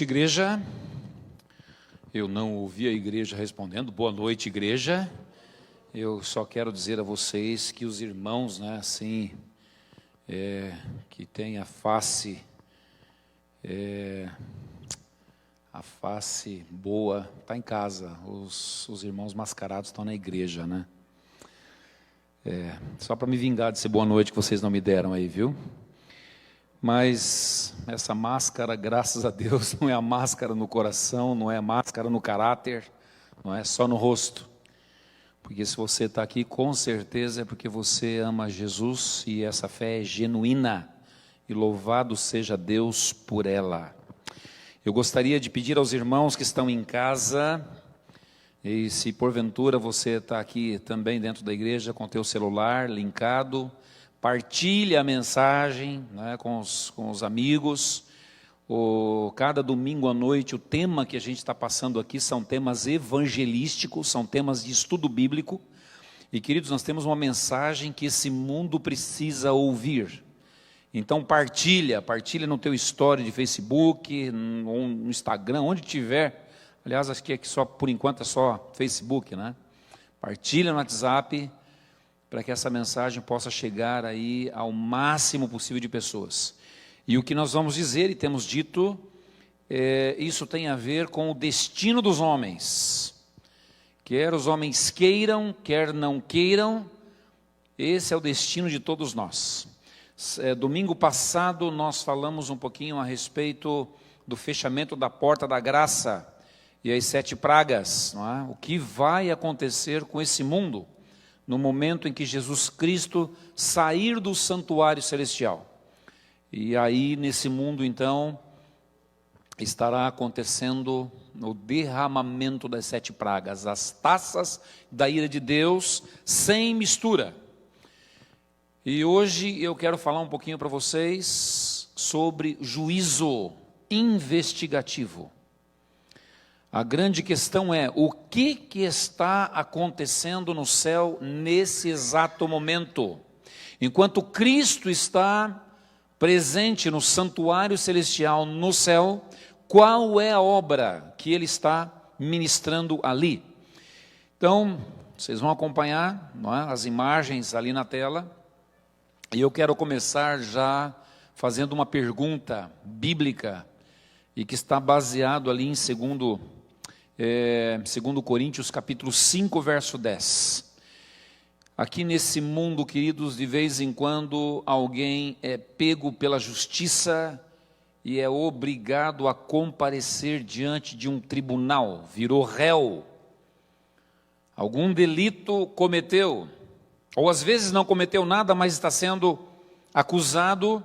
Igreja, eu não ouvi a igreja respondendo, boa noite, igreja. Eu só quero dizer a vocês que os irmãos, que têm a face boa, está em casa. Os irmãos mascarados estão na igreja, né? Só para me vingar desse boa noite que vocês não me deram aí, viu? Mas essa máscara, graças a Deus, não é a máscara no coração, não é a máscara no caráter, não é só no rosto. Porque se você está aqui, com certeza é porque você ama Jesus e essa fé é genuína. E louvado seja Deus por ela. Eu gostaria de pedir aos irmãos que estão em casa, e se porventura você está aqui também dentro da igreja com o teu celular linkado, partilhe a mensagem, né, com os amigos. Cada domingo à noite, o tema que a gente está passando aqui são temas evangelísticos, são temas de estudo bíblico. E, queridos, nós temos uma mensagem que esse mundo precisa ouvir. Então, partilha no teu story de Facebook, no Instagram, onde tiver. Aliás, acho que só, por enquanto é só Facebook, né? Partilha no WhatsApp, para que essa mensagem possa chegar aí ao máximo possível de pessoas. E o que nós vamos dizer, e temos dito, isso tem a ver com o destino dos homens. Quer os homens queiram, quer não queiram, esse é o destino de todos nós. Domingo passado nós falamos um pouquinho a respeito do fechamento da porta da graça e as 7 pragas, não é? O que vai acontecer com esse mundo no momento em que Jesus Cristo sair do santuário celestial. E aí, nesse mundo, então, estará acontecendo o derramamento das 7 pragas, as taças da ira de Deus, sem mistura. E hoje eu quero falar um pouquinho para vocês sobre juízo investigativo. A grande questão é, o que está acontecendo no céu nesse exato momento? Enquanto Cristo está presente no santuário celestial no céu, qual é a obra que Ele está ministrando ali? Então, vocês vão acompanhar, não é, as imagens ali na tela, e eu quero começar já fazendo uma pergunta bíblica, e que está baseado ali em 2 Coríntios capítulo 5, verso 10. Aqui nesse mundo, queridos, de vez em quando alguém é pego pela justiça e é obrigado a comparecer diante de um tribunal, virou réu. Algum delito cometeu, ou às vezes não cometeu nada, mas está sendo acusado,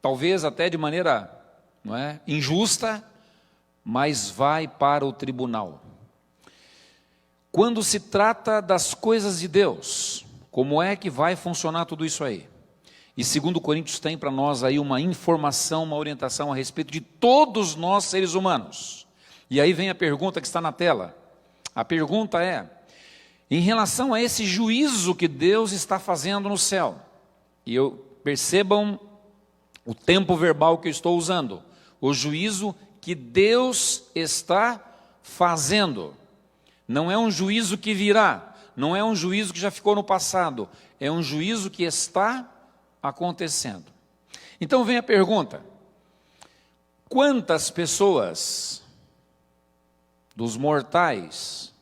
talvez até de maneira, não é, injusta, mas vai para o tribunal. Quando se trata das coisas de Deus, como é que vai funcionar tudo isso aí? E 2 Coríntios tem para nós aí uma informação, uma orientação a respeito de todos nós seres humanos. E aí vem a pergunta que está na tela. A pergunta é, em relação a esse juízo que Deus está fazendo no céu, e percebam o tempo verbal que eu estou usando, o juízo que Deus está fazendo. Não é um juízo que virá, não é um juízo que já ficou no passado, é um juízo que está acontecendo. Então vem a pergunta: quantas pessoas dos mortais,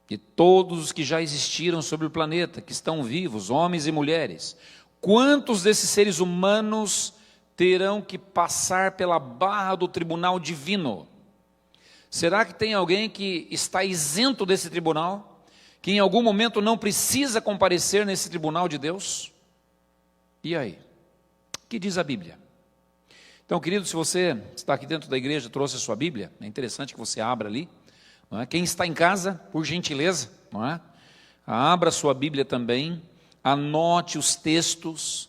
de todos os que já existiram sobre o planeta, que estão vivos, homens e mulheres, quantos desses seres humanos terão que passar pela barra do tribunal divino? Será que tem alguém que está isento desse tribunal, que em algum momento não precisa comparecer nesse tribunal de Deus? E aí? O que diz a Bíblia? Então, querido, se você está aqui dentro da igreja, trouxe a sua Bíblia, é interessante que você abra ali, não é? Quem está em casa, por gentileza, não é? Abra a sua Bíblia também, anote os textos.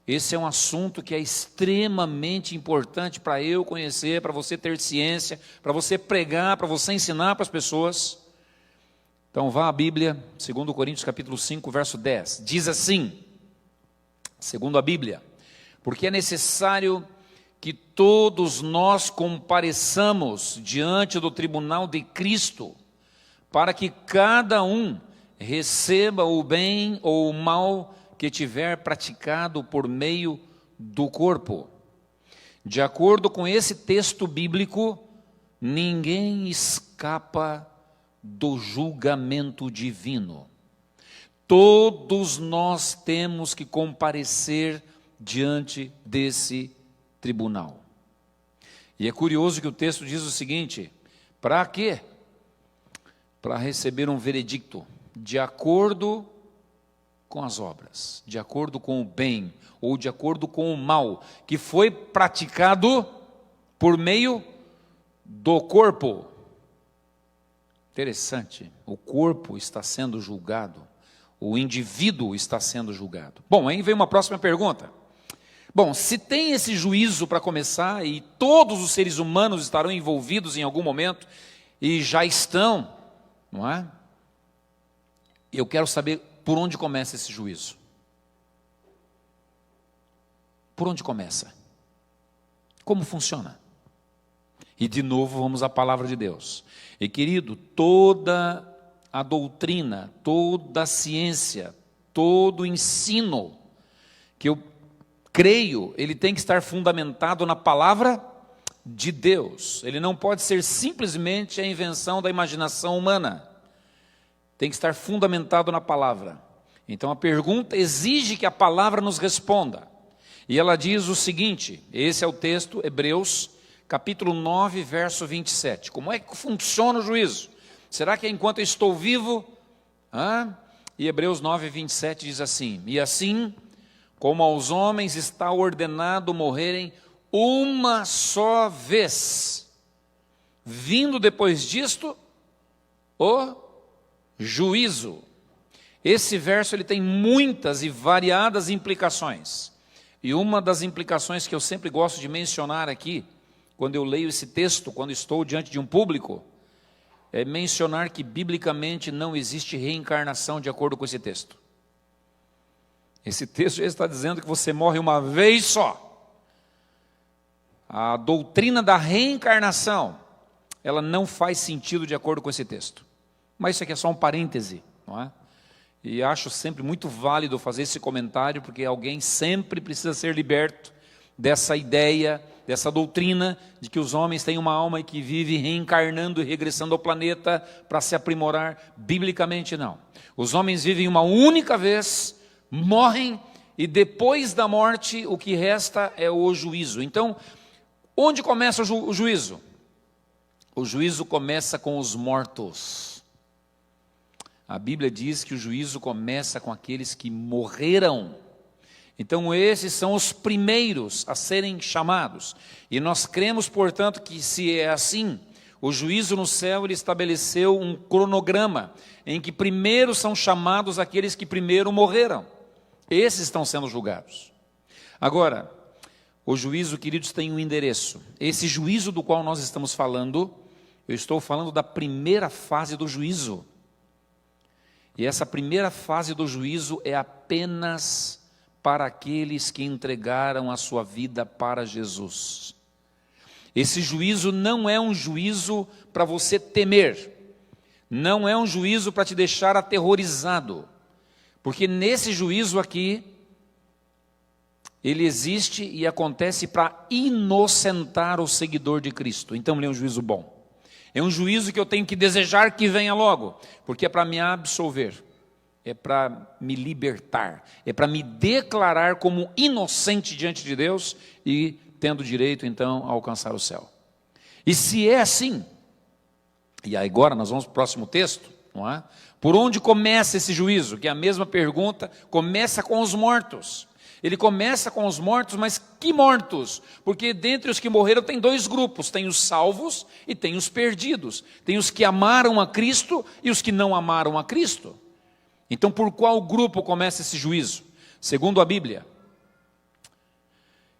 Esse é um assunto que é extremamente importante para eu conhecer, para você ter ciência, para você pregar, para você ensinar para as pessoas. Então vá à Bíblia, 2 Coríntios capítulo 5, verso 10. Diz assim, segundo a Bíblia: porque é necessário que todos nós compareçamos diante do tribunal de Cristo, para que cada um receba o bem ou o mal que tiver praticado por meio do corpo. De acordo com esse texto bíblico, ninguém escapa do julgamento divino. Todos nós temos que comparecer diante desse tribunal. E é curioso que o texto diz o seguinte: para quê? Para receber um veredicto de acordo com as obras, de acordo com o bem ou de acordo com o mal que foi praticado por meio do corpo. Interessante, o corpo está sendo julgado, o indivíduo está sendo julgado. Bom, aí vem uma próxima pergunta. Bom, se tem esse juízo para começar e todos os seres humanos estarão envolvidos em algum momento e já estão, não é? Eu quero saber por onde começa esse juízo. Por onde começa? Como funciona? E de novo vamos à palavra de Deus. E querido, toda a doutrina, toda a ciência, todo o ensino que eu creio, ele tem que estar fundamentado na palavra de Deus. Ele não pode ser simplesmente a invenção da imaginação humana. Tem que estar fundamentado na palavra. Então a pergunta exige que a palavra nos responda. E ela diz o seguinte, esse é o texto, Hebreus, capítulo 9, verso 27. Como é que funciona o juízo? Será que é enquanto eu estou vivo? E Hebreus 9, 27 diz assim: e assim, como aos homens está ordenado morrerem uma só vez, vindo depois disto o juízo. Esse verso ele tem muitas e variadas implicações. E uma das implicações que eu sempre gosto de mencionar aqui, quando eu leio esse texto, quando estou diante de um público, é mencionar que biblicamente não existe reencarnação de acordo com esse texto. Esse texto já está dizendo que você morre uma vez só. A doutrina da reencarnação, ela não faz sentido de acordo com esse texto. Mas isso aqui é só um parêntese, não é? E acho sempre muito válido fazer esse comentário, porque alguém sempre precisa ser liberto dessa ideia, dessa doutrina de que os homens têm uma alma e que vive reencarnando e regressando ao planeta para se aprimorar. Biblicamente não. Os homens vivem uma única vez, morrem e depois da morte o que resta é o juízo. Então, onde começa o juízo? O juízo começa com os mortos. A Bíblia diz que o juízo começa com aqueles que morreram. Então esses são os primeiros a serem chamados. E nós cremos, portanto, que se é assim, o juízo no céu ele estabeleceu um cronograma, em que primeiro são chamados aqueles que primeiro morreram. Esses estão sendo julgados. Agora, o juízo, queridos, tem um endereço. Esse juízo do qual nós estamos falando, eu estou falando da primeira fase do juízo. E essa primeira fase do juízo é apenas para aqueles que entregaram a sua vida para Jesus. Esse juízo não é um juízo para você temer, não é um juízo para te deixar aterrorizado, porque nesse juízo aqui, ele existe e acontece para inocentar o seguidor de Cristo. Então ele é um juízo bom. É um juízo que eu tenho que desejar que venha logo, porque é para me absolver, é para me libertar, é para me declarar como inocente diante de Deus e tendo direito então a alcançar o céu. E se é assim, e agora nós vamos para o próximo texto, não é? Por onde começa esse juízo? Que é a mesma pergunta, começa com os mortos. Ele começa com os mortos, mas que mortos? Porque dentre os que morreram tem dois grupos, tem os salvos e tem os perdidos. Tem os que amaram a Cristo e os que não amaram a Cristo. Então por qual grupo começa esse juízo? Segundo a Bíblia,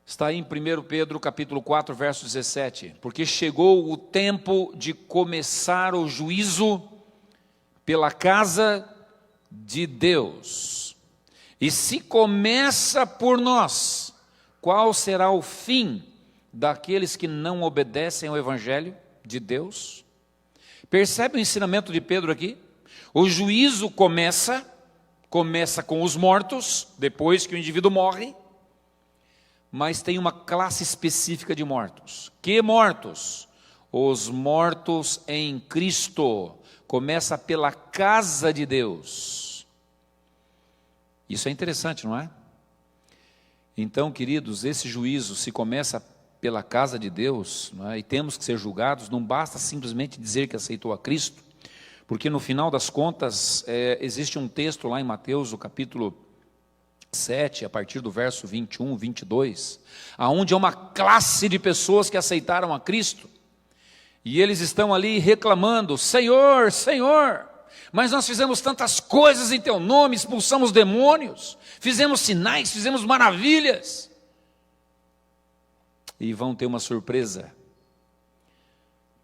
está aí em 1 Pedro capítulo 4, verso 17. Porque chegou o tempo de começar o juízo pela casa de Deus. E se começa por nós, qual será o fim daqueles que não obedecem ao Evangelho de Deus. Percebe o ensinamento de Pedro aqui? O juízo começa com os mortos, depois que o indivíduo morre, mas tem uma classe específica de mortos. Que mortos? Os mortos em Cristo. Começa pela casa de Deus. Isso é interessante, não é? Então, queridos, esse juízo, se começa pela casa de Deus, não é? E temos que ser julgados, não basta simplesmente dizer que aceitou a Cristo, porque no final das contas, existe um texto lá em Mateus, o capítulo 7, a partir do verso 21, 22, aonde há uma classe de pessoas que aceitaram a Cristo, e eles estão ali reclamando: Senhor, Senhor, mas nós fizemos tantas coisas em teu nome, expulsamos demônios, fizemos sinais, fizemos maravilhas. E vão ter uma surpresa,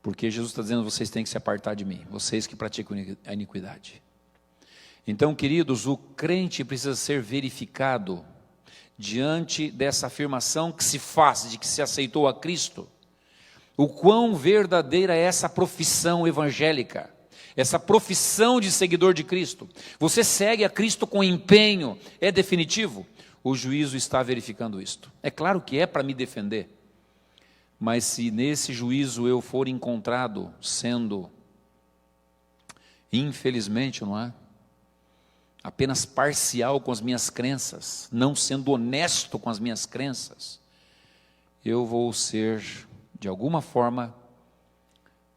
porque Jesus está dizendo: vocês têm que se apartar de mim, vocês que praticam a iniquidade. Então, queridos, o crente precisa ser verificado diante dessa afirmação que se faz, de que se aceitou a Cristo. O quão verdadeira é essa profissão evangélica, essa profissão de seguidor de Cristo. Você segue a Cristo com empenho, é definitivo? O juízo está verificando isto. É claro que é para me defender, mas se nesse juízo eu for encontrado sendo, infelizmente, não é? Apenas parcial com as minhas crenças, não sendo honesto com as minhas crenças, eu vou ser, de alguma forma,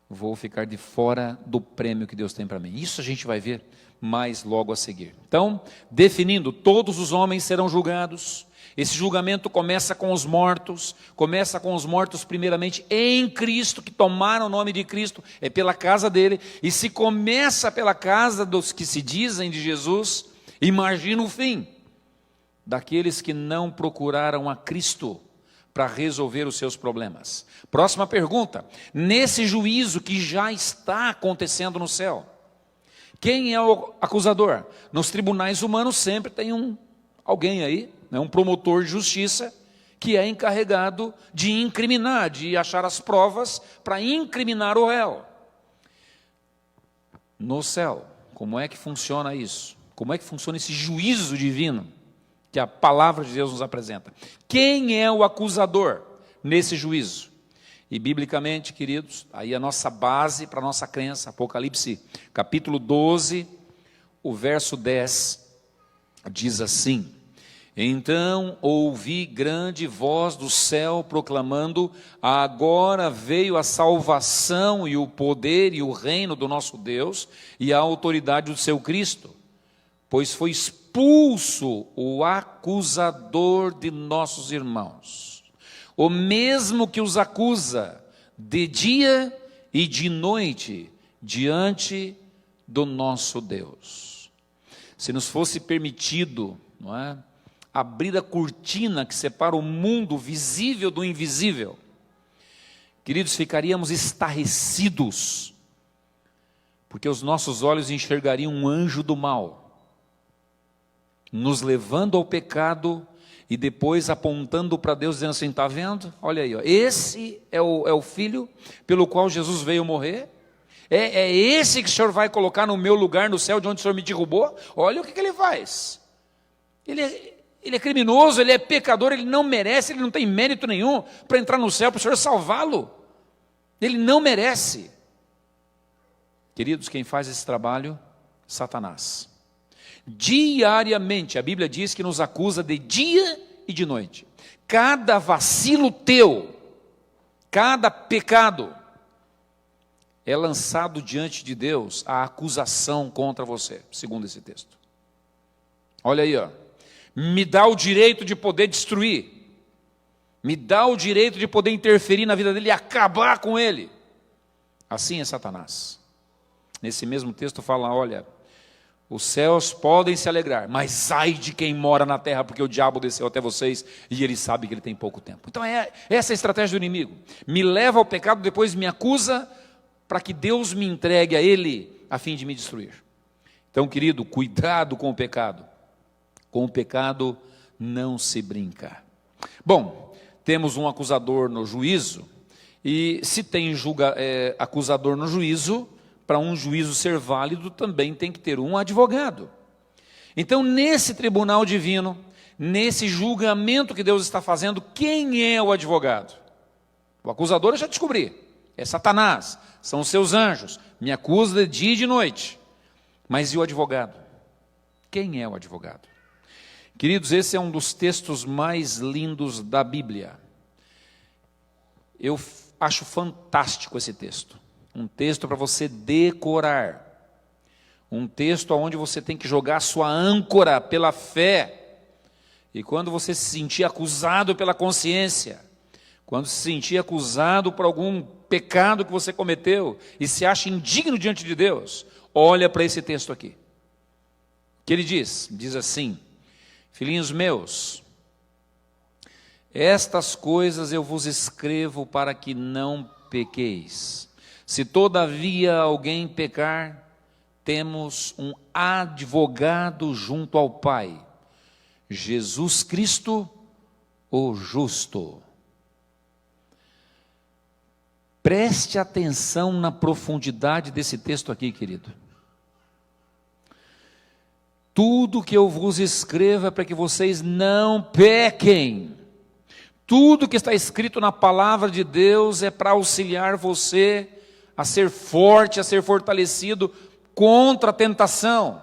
vou ficar de fora do prêmio que Deus tem para mim. Isso a gente vai ver mais logo a seguir. Então, definindo, todos os homens serão julgados. Esse julgamento começa com os mortos primeiramente em Cristo, que tomaram o nome de Cristo, é pela casa dele. E se começa pela casa dos que se dizem de Jesus, imagina o fim daqueles que não procuraram a Cristo para resolver os seus problemas. Próxima pergunta: nesse juízo que já está acontecendo no céu, quem é o acusador? Nos tribunais humanos sempre tem alguém aí, um promotor de justiça, que é encarregado de incriminar, de achar as provas para incriminar o réu. No céu, como é que funciona isso? Como é que funciona esse juízo divino que a palavra de Deus nos apresenta? Quem é o acusador nesse juízo? E biblicamente, queridos, aí a nossa base para a nossa crença, Apocalipse capítulo 12, o verso 10, diz assim: então ouvi grande voz do céu proclamando: agora veio a salvação e o poder e o reino do nosso Deus e a autoridade do seu Cristo, pois foi expulso o acusador de nossos irmãos, o mesmo que os acusa de dia e de noite diante do nosso Deus. Se nos fosse permitido, não é, abrir a cortina que separa o mundo visível do invisível, queridos, ficaríamos estarrecidos, porque os nossos olhos enxergariam um anjo do mal, nos levando ao pecado e depois apontando para Deus, dizendo assim: está vendo? Olha aí, ó, esse é o filho pelo qual Jesus veio morrer, é esse que o Senhor vai colocar no meu lugar no céu, de onde o Senhor me derrubou. Olha o que ele faz, ele é criminoso, ele é pecador, ele não merece, ele não tem mérito nenhum para entrar no céu, para o Senhor salvá-lo, ele não merece. Queridos, quem faz esse trabalho? Satanás. Diariamente, a Bíblia diz que nos acusa de dia e de noite. Cada vacilo teu, cada pecado, é lançado diante de Deus a acusação contra você, segundo esse texto. Olha aí, ó. Me dá o direito de poder destruir, me dá o direito de poder interferir na vida dele e acabar com ele. Assim é Satanás. Nesse mesmo texto fala: olha, os céus podem se alegrar, mas ai de quem mora na terra, porque o diabo desceu até vocês e ele sabe que ele tem pouco tempo. Então essa é a estratégia do inimigo, me leva ao pecado, depois me acusa, para que Deus me entregue a ele, a fim de me destruir. Então, querido, cuidado com o pecado. Com o pecado não se brinca. Bom, temos um acusador no juízo, e se tem acusador no juízo, para um juízo ser válido também tem que ter um advogado. Então, nesse tribunal divino, nesse julgamento que Deus está fazendo, quem é o advogado? O acusador eu já descobri, é Satanás, são os seus anjos, me acusa de dia e de noite. Mas e o advogado? Quem é o advogado? Queridos, esse é um dos textos mais lindos da Bíblia. Eu acho fantástico esse texto. Um texto para você decorar. Um texto onde você tem que jogar sua âncora pela fé. E quando você se sentir acusado pela consciência, quando se sentir acusado por algum pecado que você cometeu e se acha indigno diante de Deus, olha para esse texto aqui. O que ele diz? Diz assim: filhinhos meus, estas coisas eu vos escrevo para que não pequeis. Se todavia alguém pecar, temos um advogado junto ao Pai, Jesus Cristo, o justo. Preste atenção na profundidade desse texto aqui, querido. Tudo que eu vos escrevo é para que vocês não pequem. Tudo que está escrito na palavra de Deus é para auxiliar você a ser forte, a ser fortalecido contra a tentação,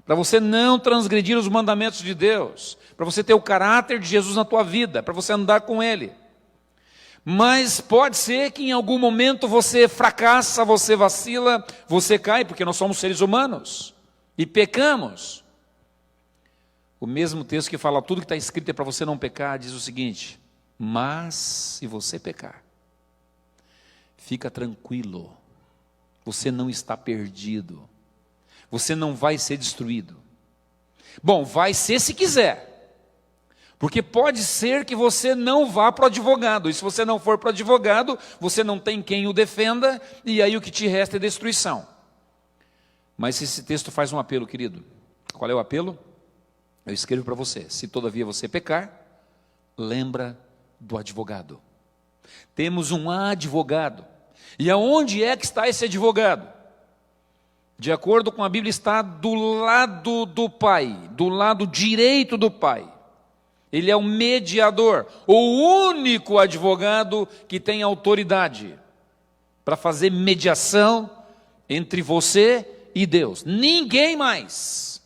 para você não transgredir os mandamentos de Deus, para você ter o caráter de Jesus na tua vida, para você andar com Ele. Mas pode ser que em algum momento você fracassa, você vacila, você cai, porque nós somos seres humanos e pecamos. O mesmo texto que fala tudo que está escrito é para você não pecar, diz o seguinte: mas se você pecar, fica tranquilo, você não está perdido, você não vai ser destruído. Bom, vai ser se quiser, porque pode ser que você não vá para o advogado, e se você não for para o advogado, você não tem quem o defenda, e aí o que te resta é destruição. Mas esse texto faz um apelo, querido. Qual é o apelo? Eu escrevo para você: se todavia você pecar, lembra do advogado. Temos um advogado. E aonde é que está esse advogado? De acordo com a Bíblia, está do lado do Pai, do lado direito do Pai. Ele é o mediador, o único advogado que tem autoridade para fazer mediação entre você e Deus. Ninguém mais.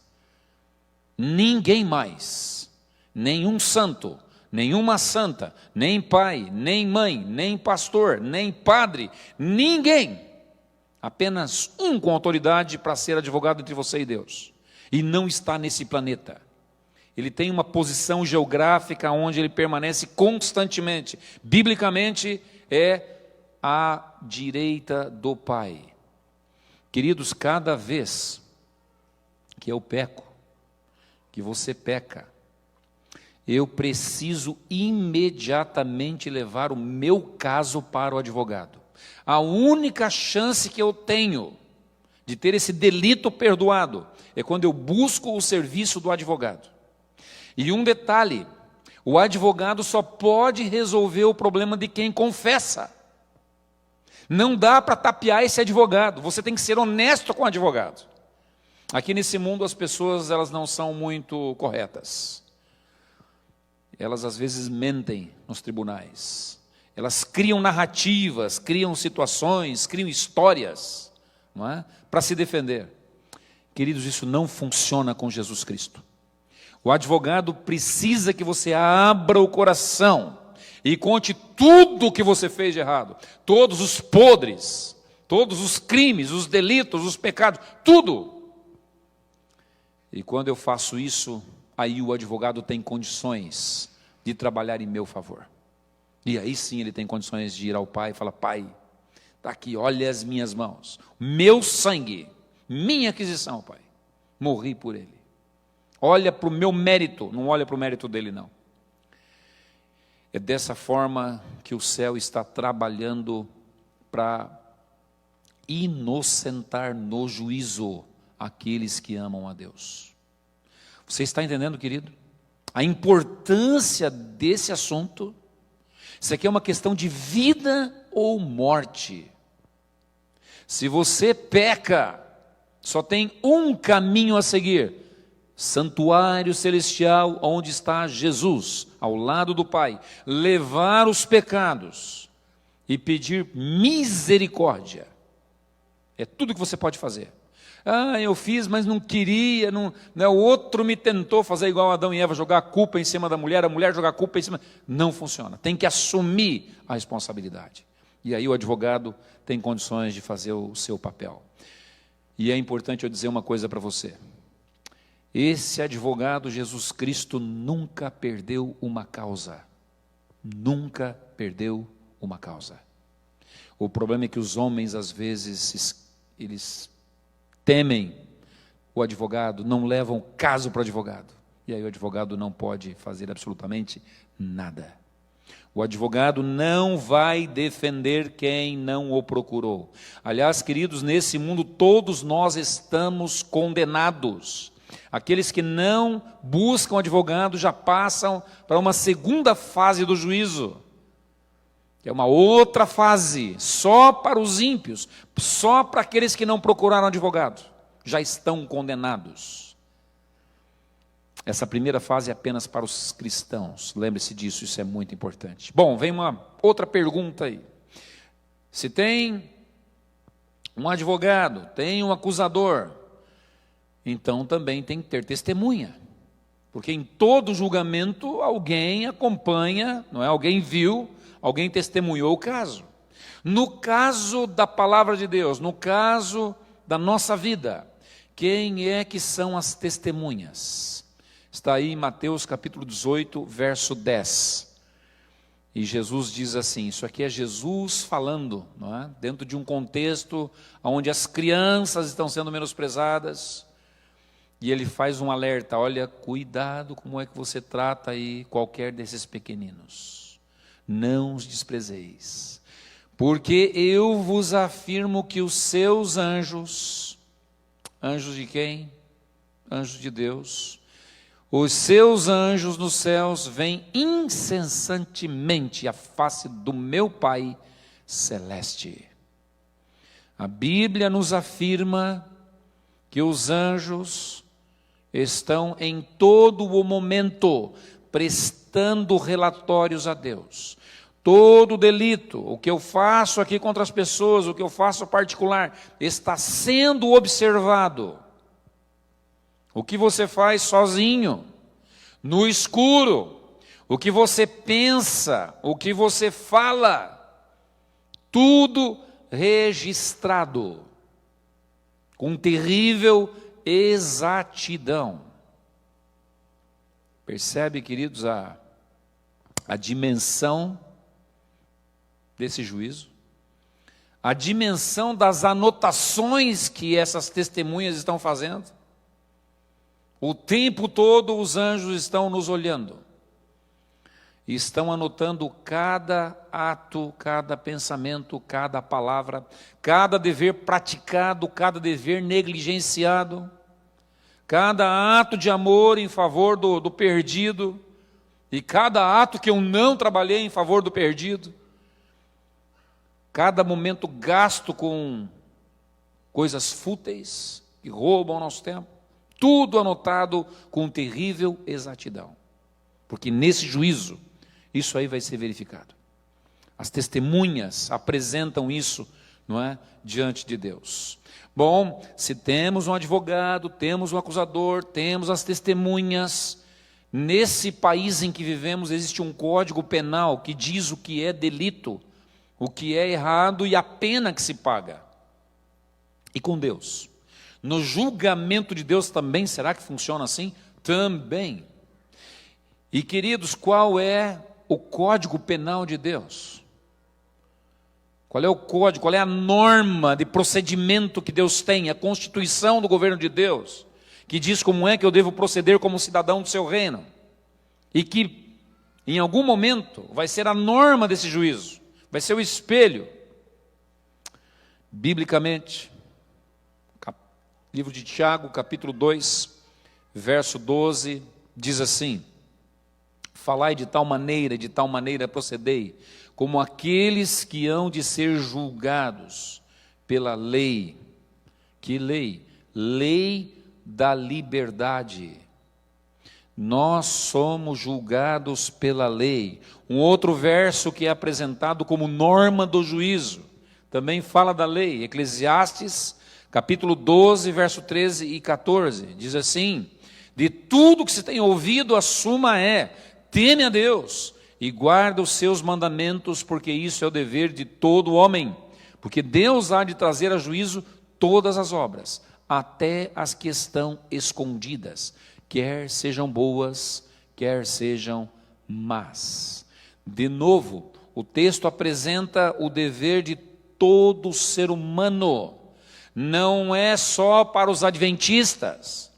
Ninguém mais. Nenhum santo, nenhuma santa, nem pai, nem mãe, nem pastor, nem padre, ninguém. Apenas um com autoridade para ser advogado entre você e Deus. E não está nesse planeta. Ele tem uma posição geográfica onde ele permanece constantemente. Biblicamente é à direita do Pai. Queridos, cada vez que eu peco, que você peca, eu preciso imediatamente levar o meu caso para o advogado. A única chance que eu tenho de ter esse delito perdoado é quando eu busco o serviço do advogado. E um detalhe: o advogado só pode resolver o problema de quem confessa. Não dá para tapear esse advogado, você tem que ser honesto com o advogado. Aqui nesse mundo as pessoas, elas não são muito corretas. Elas às vezes mentem nos tribunais. Elas criam narrativas, criam situações, criam histórias, não é? Para se defender. Queridos, isso não funciona com Jesus Cristo. O advogado precisa que você abra o coração e conte tudo o que você fez de errado. Todos os podres, todos os crimes, os delitos, os pecados, tudo. E quando eu faço isso, aí o advogado tem condições de trabalhar em meu favor. E aí sim ele tem condições de ir ao Pai e falar: Pai, está aqui, olha as minhas mãos, meu sangue, minha aquisição, Pai, morri por ele. Olha para o meu mérito, não olha para o mérito dele não. É dessa forma que o céu está trabalhando para inocentar no juízo aqueles que amam a Deus. Você está entendendo, querido? A importância desse assunto. Isso aqui é uma questão de vida ou morte. Se você peca, só tem um caminho a seguir: santuário celestial, onde está Jesus, ao lado do Pai, levar os pecados e pedir misericórdia. É tudo que você pode fazer. Ah, eu fiz, mas não queria, não, o outro me tentou fazer igual Adão e Eva, jogar a culpa em cima da mulher, a mulher jogar a culpa em cima. Não funciona, tem que assumir a responsabilidade. E aí o advogado tem condições de fazer o seu papel. E é importante eu dizer uma coisa para você. Esse advogado, Jesus Cristo, nunca perdeu uma causa. Nunca perdeu uma causa. O problema é que os homens, às vezes, eles temem o advogado, não levam caso para o advogado. E aí o advogado não pode fazer absolutamente nada. O advogado não vai defender quem não o procurou. Aliás, queridos, nesse mundo todos nós estamos condenados. Aqueles que não buscam advogado já passam para uma segunda fase do juízo. É uma outra fase, só para os ímpios, só para aqueles que não procuraram advogado, já estão condenados. Essa primeira fase é apenas para os cristãos, lembre-se disso, isso é muito importante. Bom, vem uma outra pergunta aí. Se tem um advogado, tem um acusador, então também tem que ter testemunha. Porque em todo julgamento alguém acompanha, não é? Alguém viu, alguém testemunhou o caso. No caso da palavra de Deus, no caso da nossa vida, quem é que são as testemunhas? Está aí em Mateus capítulo 18, verso 10. E Jesus diz assim, isso aqui é Jesus falando, não é? Dentro de um contexto onde as crianças estão sendo menosprezadas. E ele faz um alerta, olha, cuidado como é que você trata aí qualquer desses pequeninos. Não os desprezeis, porque eu vos afirmo que os seus anjos, anjos de quem? Anjos de Deus, os seus anjos nos céus veem incessantemente a face do meu Pai celeste. A Bíblia nos afirma que os anjos estão em todo o momento prestando relatórios a Deus. Todo delito, o que eu faço aqui contra as pessoas, o que eu faço particular, está sendo observado. O que você faz sozinho, no escuro, o que você pensa, o que você fala, tudo registrado, com terrível exatidão. Percebe, queridos, a dimensão desse juízo? A dimensão das anotações que essas testemunhas estão fazendo? O tempo todo os anjos estão nos olhando. E estão anotando cada ato, cada pensamento, cada palavra, cada dever praticado, cada dever negligenciado, cada ato de amor em favor do perdido, e cada ato que eu não trabalhei em favor do perdido, cada momento gasto com coisas fúteis que roubam o nosso tempo, tudo anotado com terrível exatidão, porque nesse juízo, isso aí vai ser verificado. As testemunhas apresentam isso, não é, diante de Deus. Bom, se temos um advogado, temos um acusador, temos as testemunhas, nesse país em que vivemos existe um código penal que diz o que é delito, o que é errado e a pena que se paga. E com Deus? No julgamento de Deus também, será que funciona assim? Também. E queridos, qual é o código penal de Deus? Qual é o código, qual é a norma de procedimento que Deus tem, a constituição do governo de Deus, que diz como é que eu devo proceder como cidadão do seu reino, e que em algum momento vai ser a norma desse juízo, vai ser o espelho. Biblicamente, livro de Tiago, capítulo 2, verso 12, diz assim: falai de tal maneira procedei, como aqueles que hão de ser julgados pela lei. Que lei? Lei da liberdade. Nós somos julgados pela lei. Um outro verso que é apresentado como norma do juízo, também fala da lei. Eclesiastes, capítulo 12, verso 13 e 14, diz assim: de tudo que se tem ouvido, a suma é: teme a Deus e guarda os seus mandamentos, porque isso é o dever de todo homem. Porque Deus há de trazer a juízo todas as obras, até as que estão escondidas, quer sejam boas, quer sejam más. De novo, o texto apresenta o dever de todo ser humano. Não é só para os adventistas,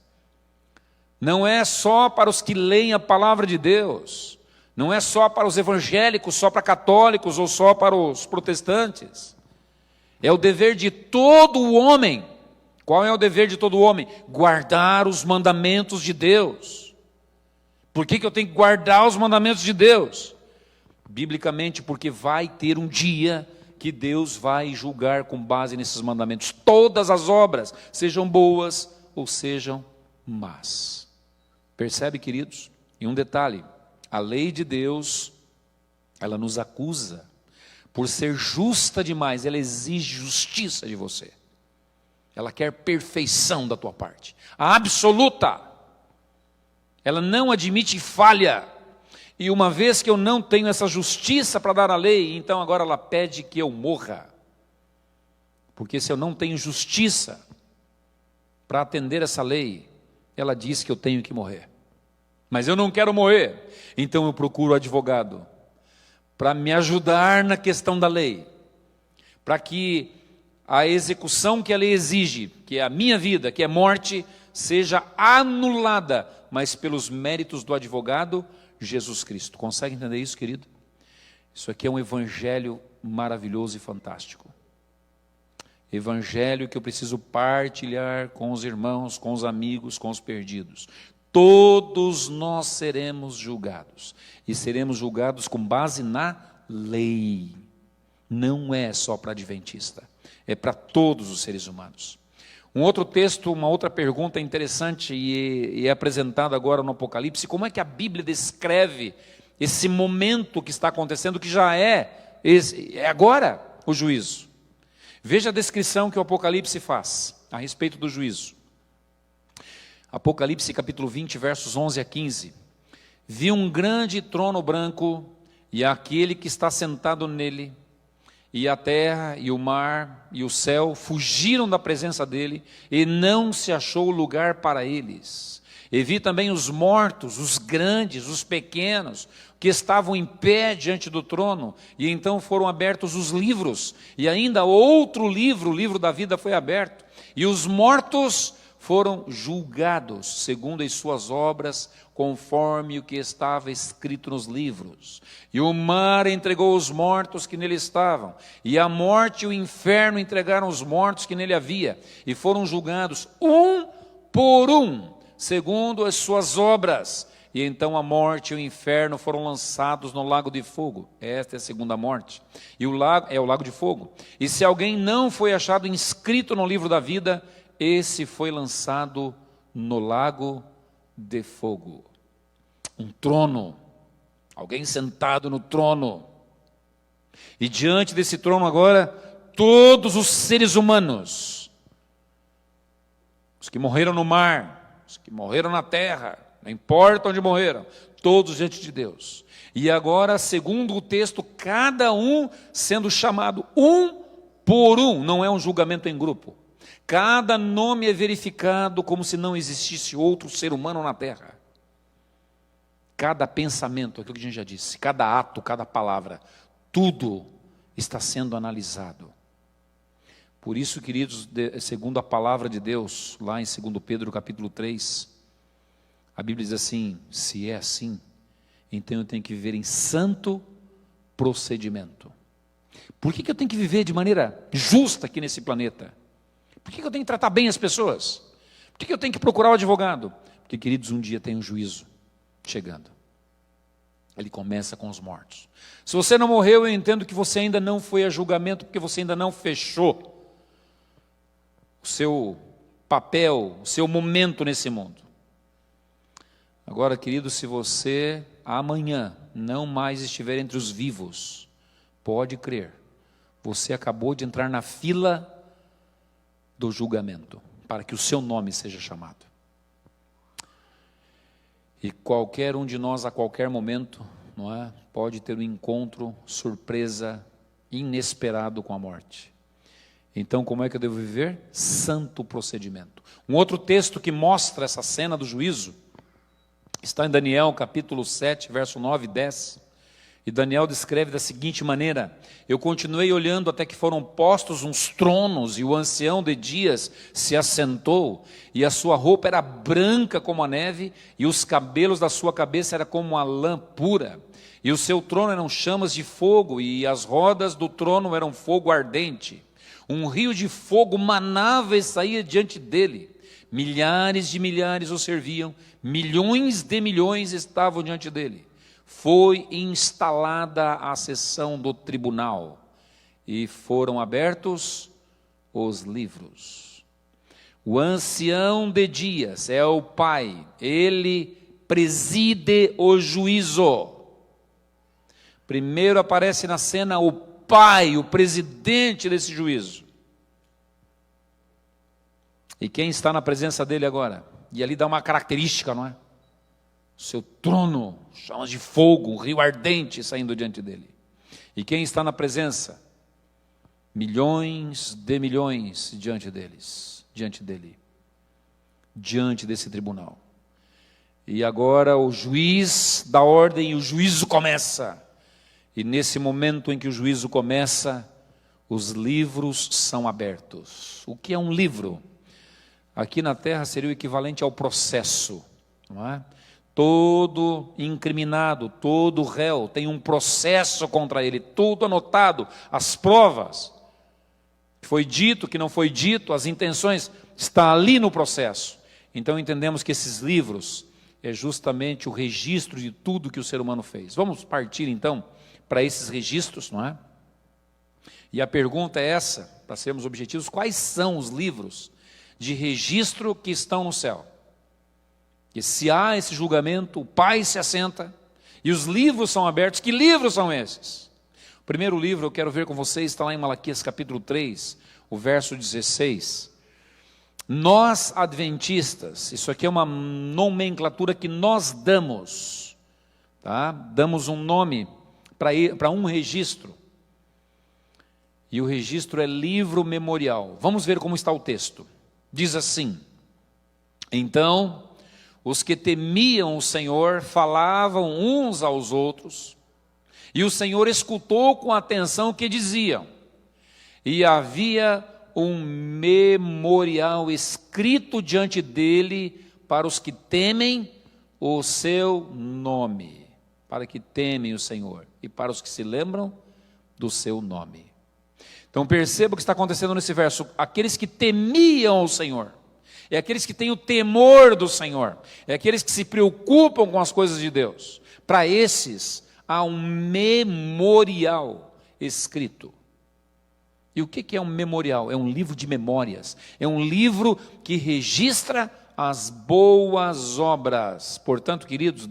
não é só para os que leem a palavra de Deus, não é só para os evangélicos, só para católicos ou só para os protestantes. É o dever de todo o homem. Qual é o dever de todo homem? Guardar os mandamentos de Deus. Por que eu tenho que guardar os mandamentos de Deus? Biblicamente, porque vai ter um dia que Deus vai julgar com base nesses mandamentos todas as obras, sejam boas ou sejam más. Percebe, queridos? E um detalhe: a lei de Deus, ela nos acusa por ser justa demais, ela exige justiça de você. Ela quer perfeição da tua parte, a absoluta. Ela não admite falha. E uma vez que eu não tenho essa justiça para dar à lei, então agora ela pede que eu morra. Porque se eu não tenho justiça para atender essa lei, ela diz que eu tenho que morrer. Mas eu não quero morrer, então eu procuro advogado para me ajudar na questão da lei, para que a execução que a lei exige, que é a minha vida, que é morte, seja anulada, mas pelos méritos do advogado Jesus Cristo. Consegue entender isso, querido? Isso aqui é um evangelho maravilhoso e fantástico. Evangelho que eu preciso partilhar com os irmãos, com os amigos, com os perdidos. Todos nós seremos julgados, e seremos julgados com base na lei. Não é só para adventista, é para todos os seres humanos. Um outro texto, uma outra pergunta interessante e é apresentado agora no Apocalipse: como é que a Bíblia descreve esse momento que está acontecendo, que já é agora o juízo? Veja a descrição que o Apocalipse faz a respeito do juízo. Apocalipse capítulo 20, versos 11 a 15. Vi um grande trono branco e aquele que está sentado nele, e a terra, e o mar, e o céu fugiram da presença dele, e não se achou lugar para eles. E vi também os mortos, os grandes, os pequenos, que estavam em pé diante do trono, e então foram abertos os livros, e ainda outro livro, o livro da vida, foi aberto, e os mortos foram julgados segundo as suas obras, conforme o que estava escrito nos livros. E o mar entregou os mortos que nele estavam, e a morte e o inferno entregaram os mortos que nele havia, e foram julgados um por um, segundo as suas obras. E então a morte e o inferno foram lançados no lago de fogo. Esta é a segunda morte. E o lago é o lago de fogo. E se alguém não foi achado inscrito no livro da vida, esse foi lançado no lago de fogo. Um trono, alguém sentado no trono, e diante desse trono agora, todos os seres humanos, os que morreram no mar, os que morreram na terra, não importa onde morreram, todos diante de Deus. E agora, segundo o texto, cada um sendo chamado um por um, não é um julgamento em grupo. Cada nome é verificado como se não existisse outro ser humano na terra. Cada pensamento, aquilo que a gente já disse, cada ato, cada palavra, tudo está sendo analisado. Por isso, queridos, segundo a palavra de Deus, lá em 2 Pedro capítulo 3, a Bíblia diz assim: se é assim, então eu tenho que viver em santo procedimento. Por que eu tenho que viver de maneira justa aqui nesse planeta? Por que eu tenho que tratar bem as pessoas? Por que eu tenho que procurar o advogado? Porque, queridos, um dia tem um juízo chegando. Ele começa com os mortos. Se você não morreu, eu entendo que você ainda não foi a julgamento, porque você ainda não fechou o seu papel, o seu momento nesse mundo. Agora, querido, se você amanhã não mais estiver entre os vivos, pode crer, você acabou de entrar na fila do julgamento, para que o seu nome seja chamado. E qualquer um de nós, a qualquer momento, não é, pode ter um encontro, surpresa, inesperado com a morte. Então, como é que eu devo viver? Santo procedimento. Um outro texto que mostra essa cena do juízo está em Daniel, capítulo 7, verso 9 e 10. E Daniel descreve da seguinte maneira: eu continuei olhando até que foram postos uns tronos, e o ancião de dias se assentou, e a sua roupa era branca como a neve, e os cabelos da sua cabeça era como a lã pura, e o seu trono eram chamas de fogo, e as rodas do trono eram fogo ardente. Um rio de fogo manava e saía diante dele. Milhares de milhares o serviam, milhões de milhões estavam diante dele. Foi instalada a sessão do tribunal e foram abertos os livros. O ancião de dias é o Pai, ele preside o juízo. Primeiro aparece na cena o Pai, o presidente desse juízo. E quem está na presença dele agora? E ali dá uma característica, não é? Seu trono, chamas de fogo, um rio ardente saindo diante dele. E quem está na presença? Milhões de milhões diante deles, diante dele, diante desse tribunal. E agora o juiz dá ordem e o juízo começa. E nesse momento em que o juízo começa, os livros são abertos. O que é um livro? Aqui na terra seria o equivalente ao processo, não é? Todo incriminado, todo réu tem um processo contra ele, tudo anotado, as provas, que foi dito, que não foi dito, as intenções, está ali no processo. Então entendemos que esses livros é justamente o registro de tudo que o ser humano fez. Vamos partir então para esses registros, não é? E a pergunta é essa, para sermos objetivos: quais são os livros de registro que estão no céu? E se há esse julgamento, o Pai se assenta e os livros são abertos. Que livros são esses? O primeiro livro eu quero ver com vocês está lá em Malaquias capítulo 3, o verso 16. Nós adventistas, isso aqui é uma nomenclatura que nós damos, tá? Damos um nome para um registro. E o registro é livro memorial. Vamos ver como está o texto. Diz assim: então os que temiam o Senhor falavam uns aos outros, e o Senhor escutou com atenção o que diziam, e havia um memorial escrito diante dele para os que temem o seu nome, para que temem o Senhor, e para os que se lembram do seu nome. Então perceba o que está acontecendo nesse verso: aqueles que temiam o Senhor, é aqueles que têm o temor do Senhor, é aqueles que se preocupam com as coisas de Deus. Para esses há um memorial escrito. E o que é um memorial? É um livro de memórias, é um livro que registra as boas obras. Portanto, queridos,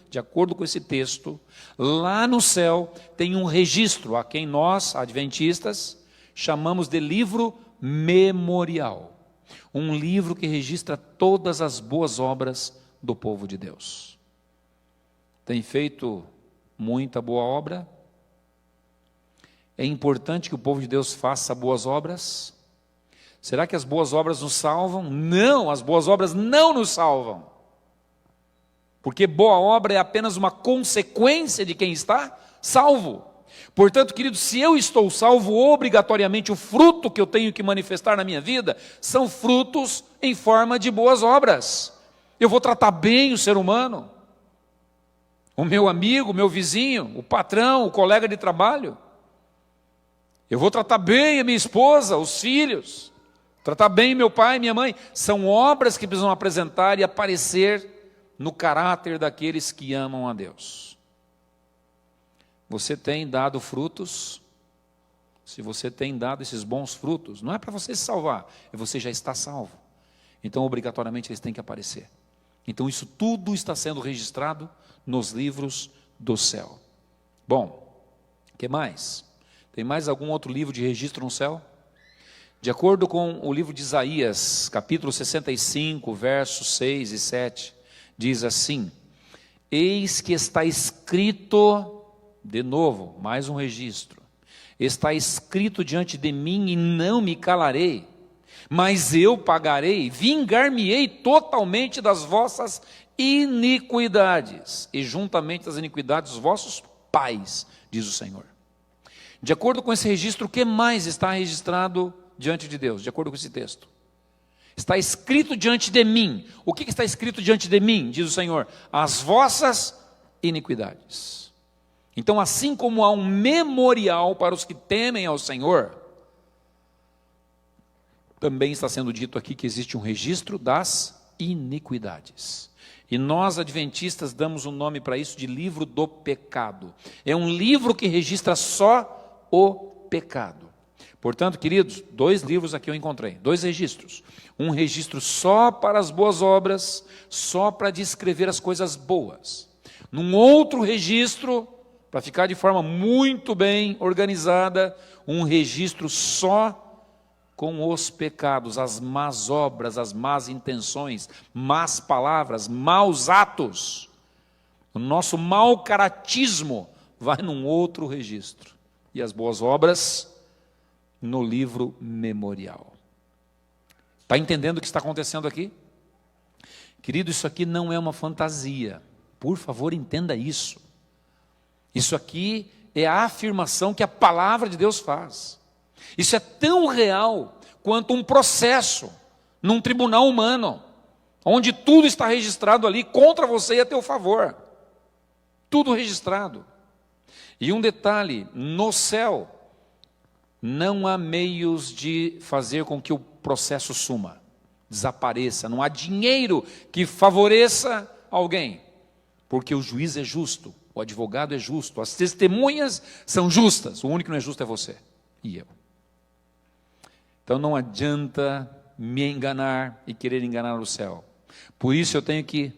de acordo com esse texto, lá no céu tem um registro, a quem nós, adventistas, chamamos de livro memorial. Um livro que registra todas as boas obras do povo de Deus. Tem feito muita boa obra? É importante que o povo de Deus faça boas obras? Será que as boas obras nos salvam? Não, as boas obras não nos salvam. Porque boa obra é apenas uma consequência de quem está salvo. Portanto, queridos, se eu estou salvo, obrigatoriamente o fruto que eu tenho que manifestar na minha vida são frutos em forma de boas obras. Eu vou tratar bem o ser humano, o meu amigo, o meu vizinho, o patrão, o colega de trabalho. Eu vou tratar bem a minha esposa, os filhos, tratar bem meu pai e minha mãe. São obras que precisam apresentar e aparecer no caráter daqueles que amam a Deus. você tem dado frutos, se você tem dado esses bons frutos, não é para você se salvar, é você já está salvo. Então, obrigatoriamente, eles têm que aparecer. Então, isso tudo está sendo registrado nos livros do céu. Bom, o que mais? Tem mais algum outro livro de registro no céu? De acordo com o livro de Isaías, capítulo 65, versos 6 e 7, diz assim: eis que está escrito, de novo, mais um registro, está escrito diante de mim e não me calarei, mas eu pagarei, vingar-me-ei totalmente das vossas iniquidades, e juntamente das iniquidades dos vossos pais, diz o Senhor. De acordo com esse registro, o que mais está registrado diante de Deus, de acordo com esse texto? Está escrito diante de mim. O que está escrito diante de mim, diz o Senhor? As vossas iniquidades. Então, assim como há um memorial para os que temem ao Senhor, também está sendo dito aqui que existe um registro das iniquidades. E nós, adventistas, damos um nome para isso de livro do pecado. É um livro que registra só o pecado. Portanto, queridos, 2 livros aqui eu encontrei, 2 registros. Um registro só para as boas obras, só para descrever as coisas boas. Num outro registro, para ficar de forma muito bem organizada, um registro só com os pecados, as más obras, as más intenções, más palavras, maus atos. O nosso mau caratismo vai num outro registro. E as boas obras no livro memorial. Está entendendo o que está acontecendo aqui? Querido, isso aqui não é uma fantasia. Por favor, entenda isso. Isso aqui é a afirmação que a palavra de Deus faz. Isso é tão real quanto um processo num tribunal humano, onde tudo está registrado ali contra você e a teu favor. Tudo registrado. E um detalhe, no céu, não há meios de fazer com que o processo suma, desapareça. Não há dinheiro que favoreça alguém, porque o juiz é justo, o advogado é justo, as testemunhas são justas. O único que não é justo é você e eu. Então não adianta me enganar e querer enganar o céu. Por isso eu tenho que,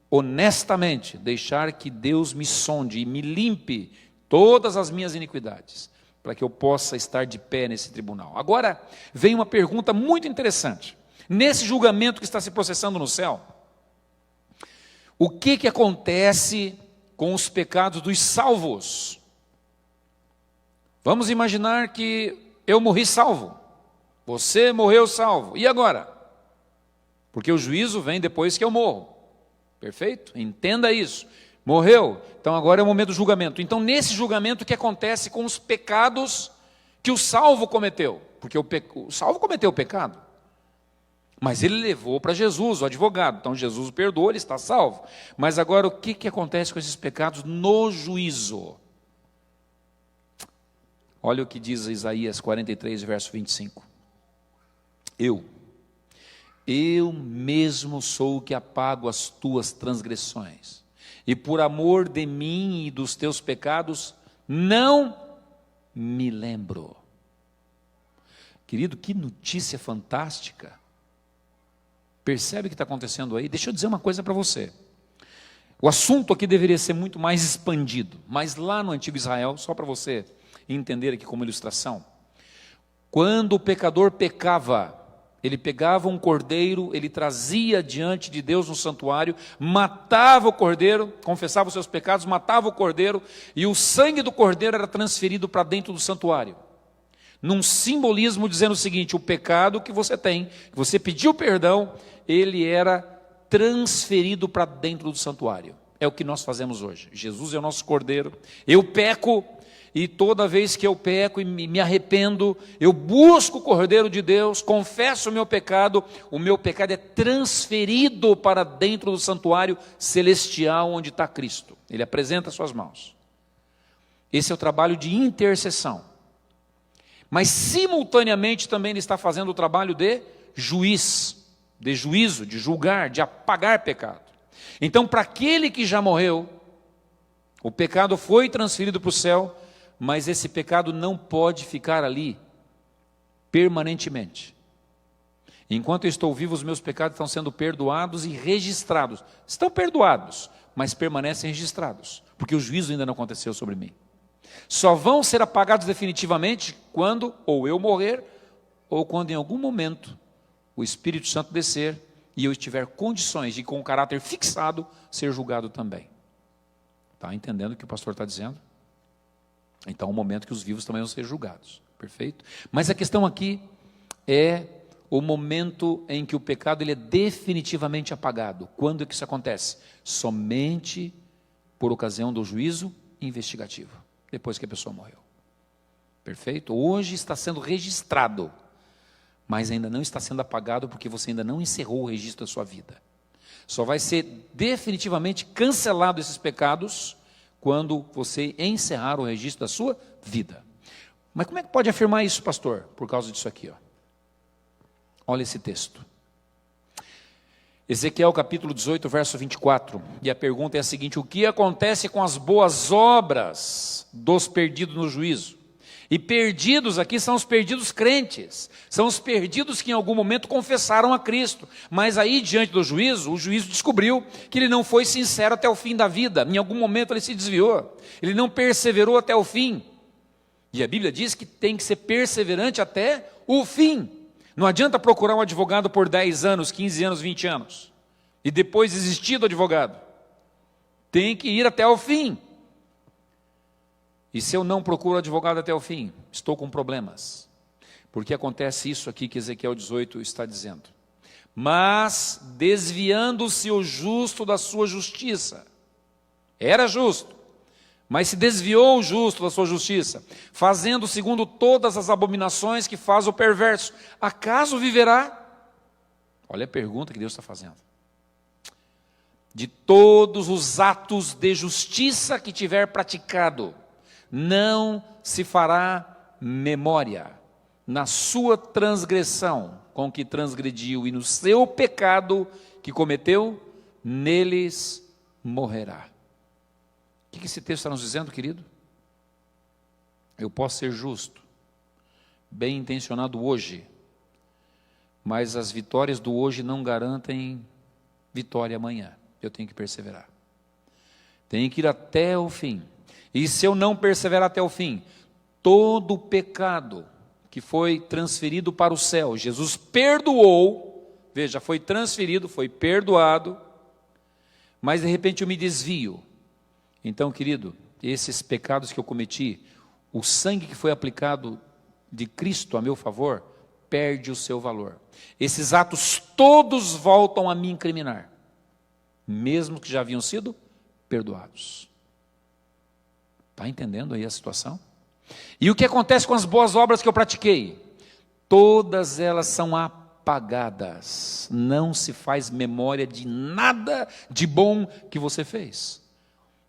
honestamente, deixar que Deus me sonde e me limpe todas as minhas iniquidades, para que eu possa estar de pé nesse tribunal. Agora, vem uma pergunta muito interessante. Nesse julgamento que está se processando no céu, o que acontece com os pecados dos salvos? Vamos imaginar que eu morri salvo, você morreu salvo, e agora? Porque o juízo vem depois que eu morro, perfeito? Entenda isso. Morreu, então agora é o momento do julgamento. Então nesse julgamento o que acontece com os pecados que o salvo cometeu? Porque o salvo cometeu o pecado, mas ele levou para Jesus, o advogado. Então Jesus o perdoou, ele está salvo. Mas agora o que acontece com esses pecados no juízo? Olha o que diz Isaías 43, verso 25. Eu mesmo sou o que apago as tuas transgressões, e por amor de mim e dos teus pecados, não me lembro. Querido, que notícia fantástica. Percebe o que está acontecendo aí? Deixa eu dizer uma coisa para você. O assunto aqui deveria ser muito mais expandido, mas lá no antigo Israel, só para você entender aqui como ilustração, quando o pecador pecava, ele pegava um cordeiro, ele trazia diante de Deus no santuário, matava o cordeiro, confessava os seus pecados, matava o cordeiro, e o sangue do cordeiro era transferido para dentro do santuário, num simbolismo dizendo o seguinte: o pecado que você tem, que você pediu perdão, ele era transferido para dentro do santuário. É o que nós fazemos hoje. Jesus é o nosso cordeiro. Eu peco, e toda vez que eu peco e me arrependo, eu busco o Cordeiro de Deus, confesso o meu pecado é transferido para dentro do santuário celestial onde está Cristo. Ele apresenta as suas mãos. Esse é o trabalho de intercessão. Mas simultaneamente também ele está fazendo o trabalho de juiz, de juízo, de julgar, de apagar pecado. Então, para aquele que já morreu, O pecado foi transferido para o céu, mas esse pecado não pode ficar ali permanentemente. Enquanto eu estou vivo, os meus pecados estão sendo perdoados e registrados. Estão perdoados, mas permanecem registrados, porque o juízo ainda não aconteceu sobre mim. Só vão ser apagados definitivamente quando ou eu morrer, ou quando em algum momento o Espírito Santo descer e eu estiver condições de, com o caráter fixado, ser julgado também. Está entendendo o que o pastor está dizendo? Então é o momento que os vivos também vão ser julgados. Perfeito? Mas a questão aqui é o momento em que o pecado ele é definitivamente apagado. Quando é que isso acontece? Somente por ocasião do juízo investigativo, depois que a pessoa morreu. Perfeito? Hoje está sendo registrado, mas ainda não está sendo apagado porque você ainda não encerrou o registro da sua vida. Só vai ser definitivamente cancelado esses pecados quando você encerrar o registro da sua vida. Mas como é que pode afirmar isso, pastor? Por causa disso aqui, ó. Olha esse texto. Ezequiel capítulo 18, verso 24. E a pergunta é a seguinte: o que acontece com as boas obras dos perdidos no juízo? E perdidos aqui são os perdidos crentes, são os perdidos que em algum momento confessaram a Cristo, mas aí diante do juízo, o juízo descobriu que ele não foi sincero até o fim da vida, em algum momento ele se desviou, ele não perseverou até o fim, e a Bíblia diz que tem que ser perseverante até o fim. Não adianta procurar um advogado por 10 anos, 15 anos, 20 anos, e depois desistir do advogado, tem que ir até o fim. E se eu não procuro advogado até o fim, estou com problemas. Porque acontece isso aqui que Ezequiel 18 está dizendo. Mas desviando-se o justo da sua justiça. Era justo, mas se desviou o justo da sua justiça, fazendo segundo todas as abominações que faz o perverso. Acaso viverá? Olha a pergunta que Deus está fazendo. De todos os atos de justiça que tiver praticado, não se fará memória na sua transgressão com que transgrediu e no seu pecado que cometeu, neles morrerá. O que esse texto está nos dizendo, querido? Eu posso ser justo, bem intencionado hoje, mas as vitórias do hoje não garantem vitória amanhã. Eu tenho que perseverar. Tenho que ir até o fim. E se eu não perseverar até o fim, todo o pecado que foi transferido para o céu, Jesus perdoou, veja, foi transferido, foi perdoado, mas de repente eu me desvio. Então, querido, esses pecados que eu cometi, o sangue que foi aplicado de Cristo a meu favor, perde o seu valor. Esses atos todos voltam a me incriminar, mesmo que já haviam sido perdoados. Está entendendo aí a situação? E o que acontece com as boas obras que eu pratiquei? Todas elas são apagadas. Não se faz memória de nada de bom que você fez.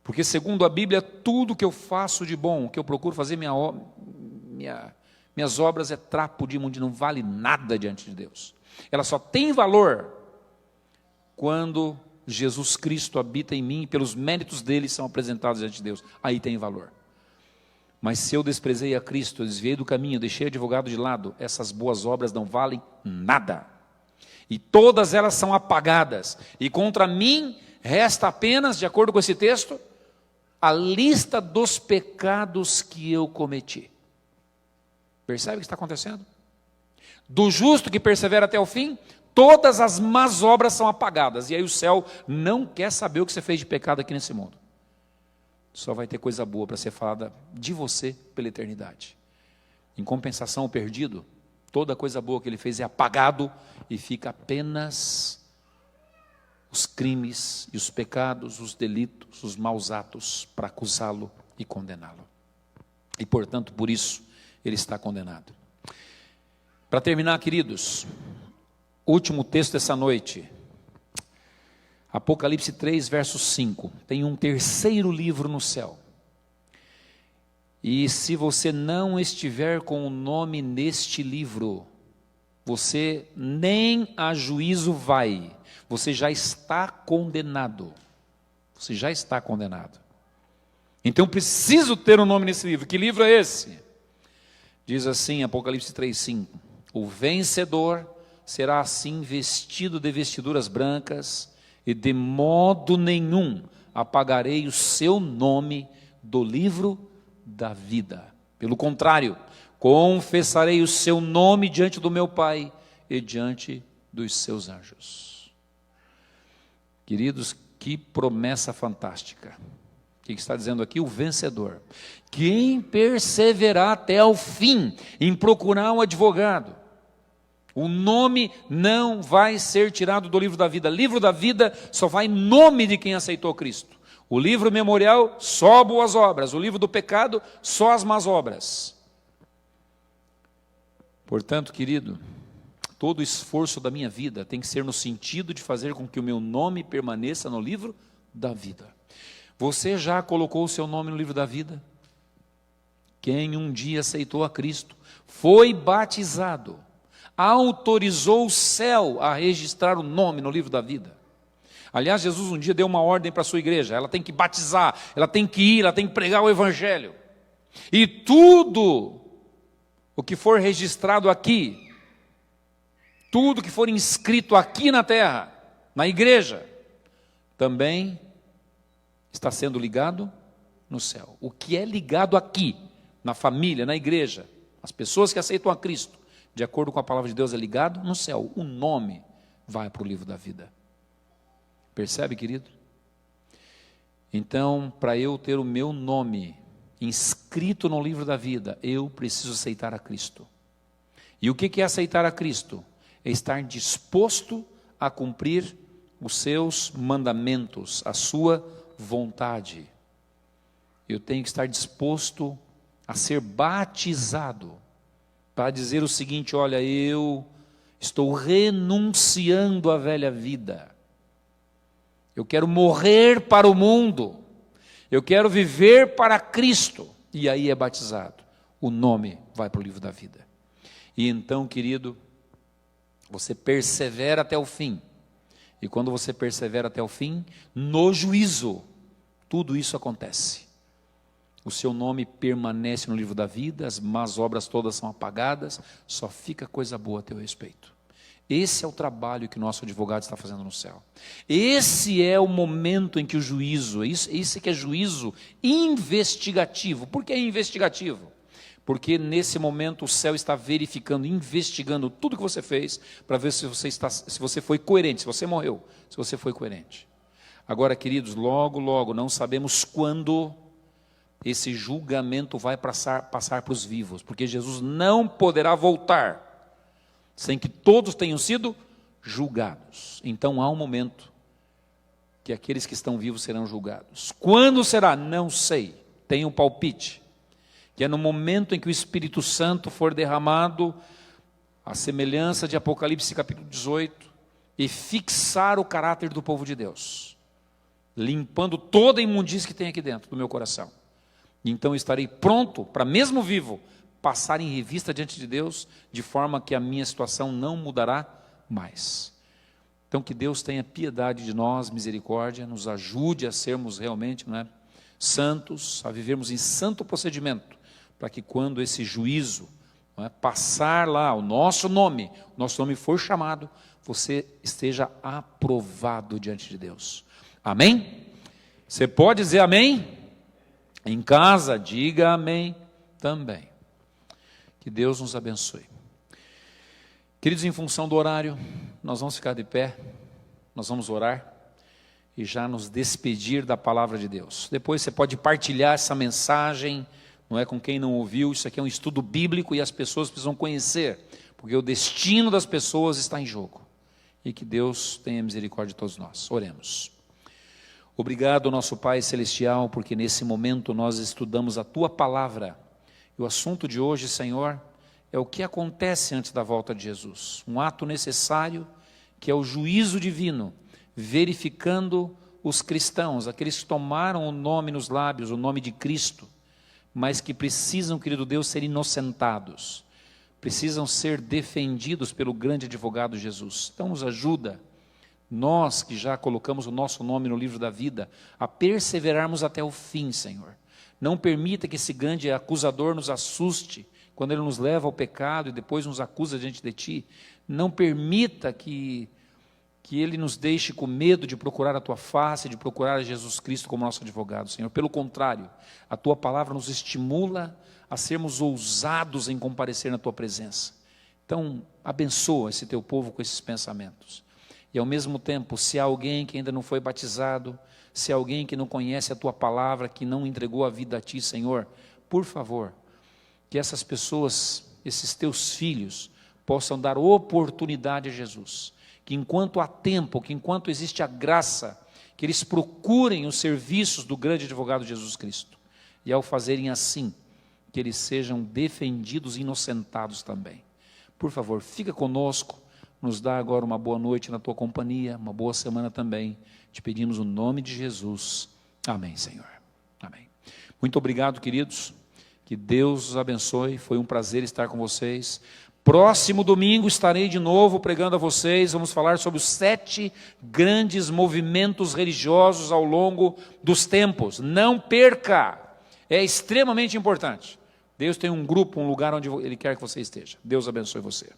Porque segundo a Bíblia, tudo que eu faço de bom, que eu procuro fazer minhas obras é trapo de imundícia, não vale nada diante de Deus. Ela só tem valor quando Jesus Cristo habita em mim e pelos méritos dele são apresentados diante de Deus. Aí tem valor. Mas se eu desprezei a Cristo, eu desviei do caminho, deixei o advogado de lado, essas boas obras não valem nada. E todas elas são apagadas. E contra mim resta apenas, de acordo com esse texto, a lista dos pecados que eu cometi. Percebe o que está acontecendo? Do justo que persevera até o fim, todas as más obras são apagadas. E aí o céu não quer saber o que você fez de pecado aqui nesse mundo. Só vai ter coisa boa para ser falada de você pela eternidade. Em compensação, o perdido, toda coisa boa que ele fez é apagado e fica apenas os crimes e os pecados, os delitos, os maus atos para acusá-lo e condená-lo. E portanto, por isso, ele está condenado. Para terminar, queridos, último texto dessa noite, Apocalipse 3, verso 5, tem um terceiro livro no céu, e se você não estiver com o nome neste livro, você nem a juízo vai, você já está condenado, Então eu preciso ter um nome nesse livro. Que livro é esse? Diz assim, Apocalipse 3:5: o vencedor será assim vestido de vestiduras brancas, e de modo nenhum apagarei o seu nome do livro da vida. Pelo contrário, confessarei o seu nome diante do meu Pai e diante dos seus anjos. Queridos, que promessa fantástica. O que está dizendo aqui? O vencedor. Quem perseverar até o fim em procurar um advogado, o nome não vai ser tirado do livro da vida. Livro da vida só vai nome de quem aceitou Cristo. O livro memorial, só boas obras. O livro do pecado, só as más obras. Portanto, querido, todo o esforço da minha vida tem que ser no sentido de fazer com que o meu nome permaneça no livro da vida. Você já colocou o seu nome no livro da vida? Quem um dia aceitou a Cristo, foi batizado, autorizou o céu a registrar o nome no livro da vida. Aliás, Jesus um dia deu uma ordem para a sua igreja: ela tem que batizar, ela tem que ir, ela tem que pregar o evangelho. E tudo o que for registrado aqui, tudo que for inscrito aqui na terra, na igreja, também está sendo ligado no céu. O que é ligado aqui, na família, na igreja, as pessoas que aceitam a Cristo, de acordo com a palavra de Deus, é ligado no céu. O nome vai para o livro da vida. Percebe, querido? Então, para eu ter o meu nome inscrito no livro da vida, eu preciso aceitar a Cristo. E o que é aceitar a Cristo? É estar disposto a cumprir os seus mandamentos, a sua vontade. Eu tenho que estar disposto a ser batizado, para dizer o seguinte: olha, eu estou renunciando à velha vida, eu quero morrer para o mundo, eu quero viver para Cristo. E aí é batizado, o nome vai para o livro da vida. E então, querido, você persevera até o fim. E quando você persevera até o fim, no juízo, tudo isso acontece. O seu nome permanece no livro da vida, as más obras todas são apagadas, só fica coisa boa a teu respeito. Esse é o trabalho que o nosso advogado está fazendo no céu. Esse é o momento em que o juízo, esse que é juízo investigativo. Por que investigativo? Porque nesse momento o céu está verificando, investigando tudo que você fez, para ver se você foi coerente, se você morreu, se você foi coerente. Agora, queridos, logo, logo, não sabemos quando esse julgamento vai passar para os vivos, porque Jesus não poderá voltar sem que todos tenham sido julgados. Então há um momento que aqueles que estão vivos serão julgados. Quando será? Não sei, tenho um palpite, que é no momento em que o Espírito Santo for derramado, à semelhança de Apocalipse capítulo 18, e fixar o caráter do povo de Deus, limpando toda a imundície que tem aqui dentro do meu coração. Então estarei pronto para, mesmo vivo, passar em revista diante de Deus, de forma que a minha situação não mudará mais. Então que Deus tenha piedade de nós, misericórdia, nos ajude a sermos realmente, santos, a vivermos em santo procedimento, para que quando esse juízo passar lá, o nosso nome for chamado, você esteja aprovado diante de Deus. Amém? Você pode dizer amém? Em casa, diga amém também. Que Deus nos abençoe. Queridos, em função do horário, nós vamos ficar de pé, nós vamos orar e já nos despedir da palavra de Deus. Depois você pode partilhar essa mensagem, com quem não ouviu. Isso aqui é um estudo bíblico e as pessoas precisam conhecer, porque o destino das pessoas está em jogo. E que Deus tenha misericórdia de todos nós. Oremos. Obrigado, nosso Pai Celestial, porque nesse momento nós estudamos a Tua Palavra. E o assunto de hoje, Senhor, é o que acontece antes da volta de Jesus. Um ato necessário, que é o juízo divino, verificando os cristãos, aqueles que tomaram o nome nos lábios, o nome de Cristo, mas que precisam, querido Deus, ser inocentados, precisam ser defendidos pelo grande advogado Jesus. Então nos ajuda, nós que já colocamos o nosso nome no livro da vida, a perseverarmos até o fim, Senhor, Não permita que esse grande acusador nos assuste, quando ele nos leva ao pecado e depois nos acusa diante de Ti. Não permita que Ele nos deixe com medo de procurar a Tua face, de procurar a Jesus Cristo como nosso advogado, Senhor. Pelo contrário, a Tua palavra nos estimula a sermos ousados em comparecer na Tua presença. Então, abençoa esse Teu povo com esses pensamentos. E ao mesmo tempo, se há alguém que ainda não foi batizado, se há alguém que não conhece a Tua palavra, que não entregou a vida a Ti, Senhor, por favor, que essas pessoas, esses Teus filhos, possam dar oportunidade a Jesus. Que enquanto há tempo, que enquanto existe a graça, que eles procurem os serviços do grande advogado Jesus Cristo. E ao fazerem assim, que eles sejam defendidos e inocentados também. Por favor, fica conosco, nos dá agora uma boa noite na Tua companhia, uma boa semana também. Te pedimos o nome de Jesus. Amém, Senhor. Amém. Muito obrigado, queridos. Que Deus os abençoe. Foi um prazer estar com vocês. Próximo domingo estarei de novo pregando a vocês. Vamos falar sobre os 7 grandes movimentos religiosos ao longo dos tempos. Não perca! É extremamente importante. Deus tem um grupo, um lugar onde Ele quer que você esteja. Deus abençoe você.